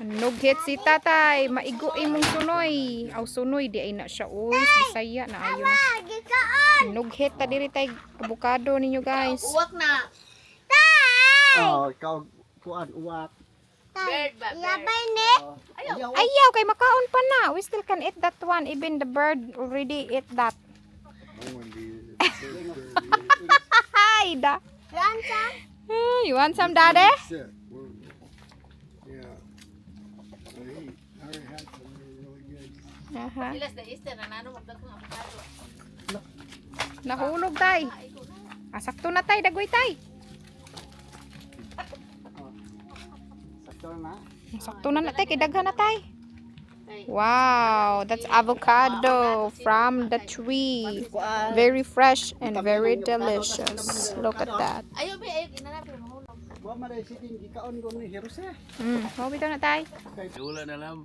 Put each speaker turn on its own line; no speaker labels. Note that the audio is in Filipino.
Nughet si tatay, maigo imong sunoy. Aw sunoy di ay na siya oy, Bisaya na ayo na. Nughet ta diri tay avocado ninyo guys.
Uwak na.
Oh, ikaw kuan uwak.
Bird ba?
Labay ni.
Ayaw.
Ayaw kay makaon pa na. We still can eat that one. Even the bird already ate that. Hi da.
Lansa.
You want some daddy?
Shit. Yeah. I already had some. They were really good.
Aha.
Ilas na Easter na nano magdagong avocado.
Nahulog tay. Asakto na tay, dagoy tay.
Sakto na.
Sakto na na tay, kay daghan na tay. Wow, that's avocado from the tree. Very fresh and very delicious. Look at that.
Ayaw ba ayaw inanapin mahulog.
Wa man ay sige gikaon ko ni Hirose.
Mau bitaw na tay.
Wala na lang.